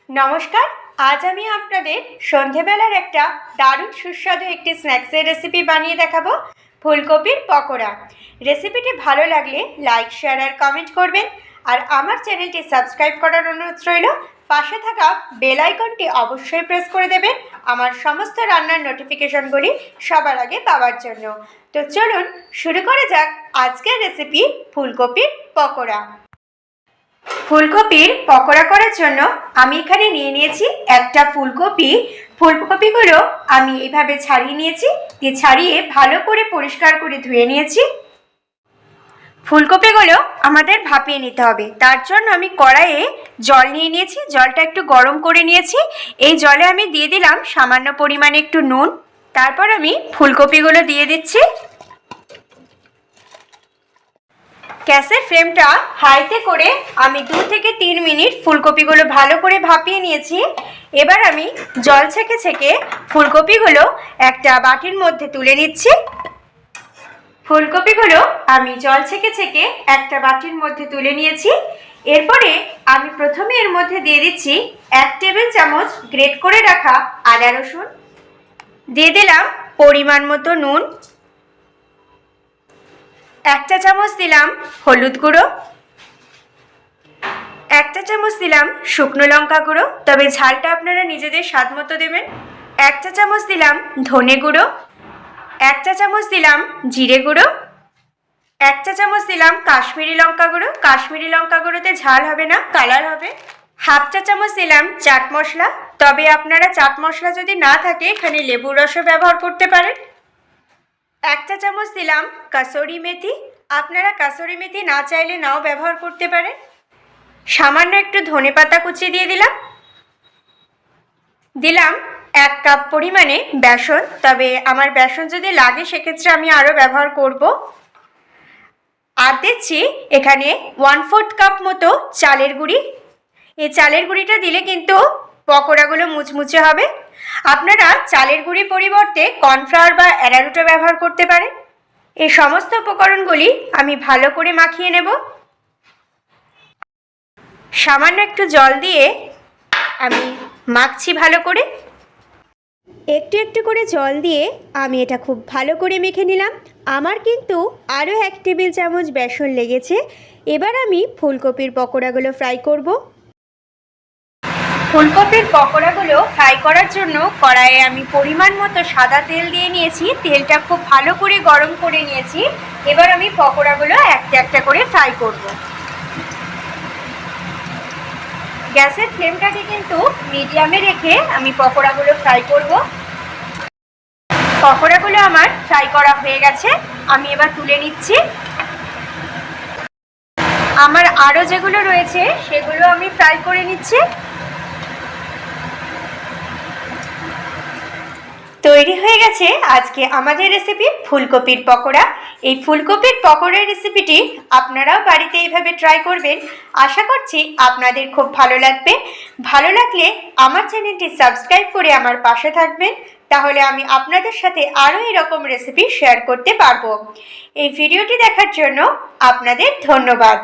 নমস্কার। আজ আমি আপনাদের সন্ধেবেলার একটা দারুণ সুস্বাদু একটি স্ন্যাক্সের রেসিপি বানিয়ে দেখাবো, ফুলকপির পকোড়া। রেসিপিটি ভালো লাগলে লাইক, শেয়ার আর কমেন্ট করবেন। আর আমার চ্যানেলটি সাবস্ক্রাইব করার অনুরোধ রইল। পাশে থাকা বেল আইকনটি অবশ্যই প্রেস করে দেবেন আমার সমস্ত রান্নার নোটিফিকেশনগুলি সবার আগে পাওয়ার জন্য। তো চলুন শুরু করা যাক আজকের রেসিপি, ফুলকপির পকোড়া। ফুলকপির পকোড়া করার জন্য আমি এখানে নিয়ে নিয়েছি একটা ফুলকপি। ফুলকপিগুলো আমি এইভাবে ছাড়িয়ে নিয়েছি, দিয়ে ছাড়িয়ে ভালো করে পরিষ্কার করে ধুয়ে নিয়েছি। ফুলকপিগুলো আমাদের ভাপিয়ে নিতে হবে, তার জন্য আমি কড়াইয়ে জল নিয়ে নিয়েছি। জলটা একটু গরম করে নিয়েছি। এই জলে আমি দিয়ে দিলাম সামান্য পরিমাণে একটু নুন। তারপর আমি ফুলকপিগুলো দিয়ে দিচ্ছি। গ্যাসের ফ্লেমটা হাইতে করে আমি 2 থেকে 3 মিনিট ফুলকপিগুলো ভালো করে ভাপিয়ে নিয়েছি। এবার আমি জল ছেঁকে ছেঁকে ফুলকপিগুলো একটা বাটির মধ্যে তুলে নিচ্ছি। ফুলকপিগুলো আমি জল ছেঁকে ছেঁকে একটা বাটির মধ্যে তুলে নিয়েছি। এরপরে আমি প্রথমে এর মধ্যে দিয়ে দিচ্ছি 1 টেবিল চামচ গ্রেট করে রাখা আদা রসুন। দিয়ে দিলাম পরিমাণ মতো নুন। 1 চা চামচ দিলাম হলুদ গুঁড়ো। 1 চা চামচ দিলাম শুকনো লঙ্কা গুঁড়ো, তবে ঝালটা আপনারা নিজেদের স্বাদ মতো দেবেন। 1 চা চামচ দিলাম ধনে গুঁড়ো। 1 চা চামচ দিলাম জিরে গুঁড়ো। 1 চা চামচ দিলাম কাশ্মীরি লঙ্কা গুঁড়ো। কাশ্মীরি লঙ্কা গুঁড়োতে ঝাল হবে না, কালার হবে। 1/2 চা চামচ দিলাম চাট মশলা, তবে আপনারা চাট মশলা যদি না থাকে এখানে লেবুর রসও ব্যবহার করতে পারেন। 1 চা চামচ দিলাম কাসুরি মেথি, আপনারা কাসুরি মেথি না চাইলে নাও ব্যবহার করতে পারেন। সামান্য একটু ধনেপাতা কুচি দিয়ে দিলাম 1 কাপ পরিমাণে বেসন, তবে আমার বেসন যদি লাগে সেক্ষেত্রে আমি আরও ব্যবহার করব। আর দিচ্ছি এখানে 1/4 কাপ মতো চালের গুঁড়ি। এই চালের গুঁড়িটা দিলে কিন্তু পকোড়াগুলো মুচমুচে হবে। আপনারা চালের গুঁড়ির পরিবর্তে কর্নফ্লাওয়ার বা অ্যারারুটও ব্যবহার করতে পারেন। এই সমস্ত উপকরণগুলি আমি ভালো করে মাখিয়ে নেব। সামান্য একটু জল দিয়ে আমি মাখছি ভালো করে। একটু একটু করে জল দিয়ে আমি এটা খুব ভালো করে মেখে নিলাম। আমার কিন্তু আরও 1 টেবিল চামচ বেসন লেগেছে। এবার আমি ফুলকপির পকোড়াগুলো ফ্রাই করব। ফুলকপির পকোড়াগুলো ফ্রাই করার জন্য কড়াইয়ে আমি পরিমাণ মতো সাদা তেল দিয়ে নিয়েছি। তেলটা খুব ভালো করে গরম করে নিয়েছি। এবার আমি পকোড়াগুলো একটা একটা করে ফ্রাই করব। গ্যাসের ফ্লেমটাকে কিন্তু মিডিয়ামে রেখে আমি পকোড়াগুলো ফ্রাই করব। পকোড়াগুলো আমার ফ্রাই করা হয়ে গেছে, আমি এবার তুলে নিচ্ছি। আমার আরও যেগুলো রয়েছে সেগুলো আমি ফ্রাই করে নিচ্ছি। তৈরি হয়ে গেছে আজকে আমাদের রেসিপি ফুলকপির পকোড়া। এই ফুলকপির পকোড়ার রেসিপিটি আপনারাও বাড়িতে এইভাবে ট্রাই করবেন। আশা করছি আপনাদের খুব ভালো লাগবে। ভালো লাগলে আমার চ্যানেলটি সাবস্ক্রাইব করে আমার পাশে থাকবেন, তাহলে আমি আপনাদের সাথে আরও এরকম রেসিপি শেয়ার করতে পারবো। এই ভিডিওটি দেখার জন্য আপনাদের ধন্যবাদ।